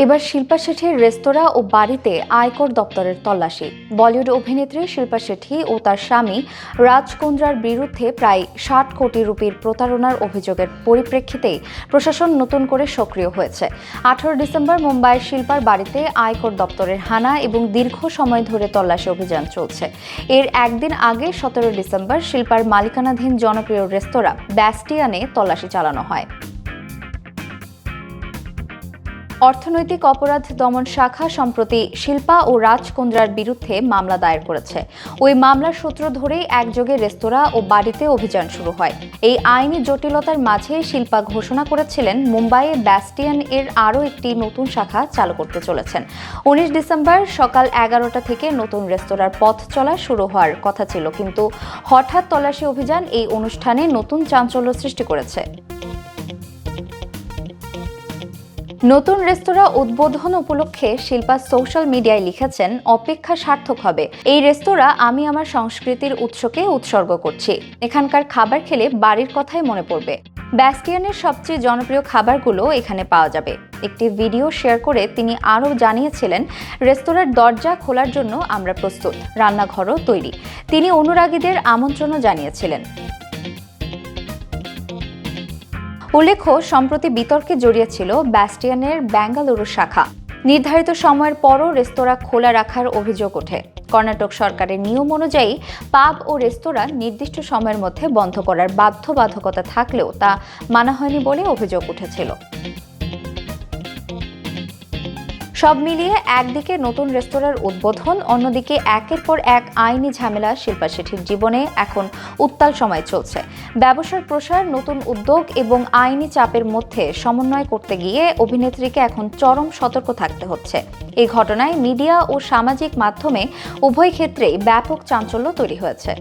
এবার শিল্পা শেঠির রেস্তোরাঁ ও বাড়িতে আয়কর দপ্তরের তল্লাশি। বলিউড অভিনেত্রী শিল্পা শেঠি ও তার স্বামী রাজ কুন্দ্রার বিরুদ্ধে প্রায় ৬০ কোটি রুপির প্রতারণার অভিযোগের পরিপ্রেক্ষিতেই প্রশাসন নতুন করে সক্রিয় হয়েছে। ১৮ ডিসেম্বর মুম্বাইয়ের শিল্পার বাড়িতে আয়কর দপ্তরের হানা এবং দীর্ঘ সময় ধরে তল্লাশি অভিযান চলছে। এর একদিন আগে ১৭ ডিসেম্বর শিল্পার মালিকানাধীন জনপ্রিয় রেস্তোরাঁ ব্যাস্টিয়ানে তল্লাশি চালানো হয়। অর্থনৈতিক অপরাধ দমন শাখা সম্প্রতি শিল্পা ও রাজ কুন্দ্রার বিরুদ্ধে মামলা দায়ের করেছে। ওই মামলার সূত্র ধরেই একযোগে রেস্তোরাঁ ও বাড়িতে অভিযান শুরু হয়। এই আইনি জটিলতার মাঝে শিল্পা ঘোষণা করেছিলেন মুম্বাইয়ে ব্যাস্টিয়ান এর আরও একটি নতুন শাখা চালু করতে চলেছেন। ১৯ ডিসেম্বর সকাল ১১টা থেকে নতুন রেস্তোরাঁর পথ চলা শুরু হওয়ার কথা ছিল, কিন্তু হঠাৎ তল্লাশি অভিযান এই অনুষ্ঠানে নতুন চাঞ্চল্য সৃষ্টি করেছে। নতুন রেস্তোরাঁ উদ্বোধন উপলক্ষে শিল্পা সোশ্যাল মিডিয়ায় লিখেছেন, অপেক্ষা সার্থক হবে। এই রেস্তোরাঁ আমি আমার সংস্কৃতির উৎসকে উৎসর্গ করছি। এখানকার খাবার খেলে বাড়ির কথাই মনে পড়বে। ব্যাস্টিয়ানের সবচেয়ে জনপ্রিয় খাবারগুলো এখানে পাওয়া যাবে। একটি ভিডিও শেয়ার করে তিনি আরও জানিয়েছিলেন, রেস্তোরাঁর দরজা খোলার জন্য আমরা প্রস্তুত, রান্নাঘরও তৈরি। তিনি অনুরাগীদের আমন্ত্রণও জানিয়েছিলেন। উল্লেখ্য, সম্প্রতি বিতর্কে জড়িয়েছিল ব্যাস্টিয়ানের বেঙ্গালুরু শাখা। নির্ধারিত সময়ের পরও রেস্তোরাঁ খোলা রাখার অভিযোগ ওঠে। কর্ণাটক সরকারের নিয়ম অনুযায়ী পাব ও রেস্তোরাঁ নির্দিষ্ট সময়ের মধ্যে বন্ধ করার বাধ্যবাধকতা থাকলেও তা মানা হয়নি বলে অভিযোগ উঠেছিল। সব মিলিয়ে একদিকে নতুন রেস্তোরাঁর উদ্বোধন, অন্যদিকে একের পর এক আইনি ঝামেলা শিল্পা শেঠির জীবনে এখন উত্তাল সময় চলছে। ব্যবসার প্রসার, নতুন উদ্যোগ এবং আইনি চাপের মধ্যে সমন্বয় করতে গিয়ে অভিনেত্রীকে এখন চরম সতর্ক থাকতে হচ্ছে। এই ঘটনায় মিডিয়া ও সামাজিক মাধ্যমে উভয় ক্ষেত্রেই ব্যাপক চাঞ্চল্য তৈরি হয়েছে।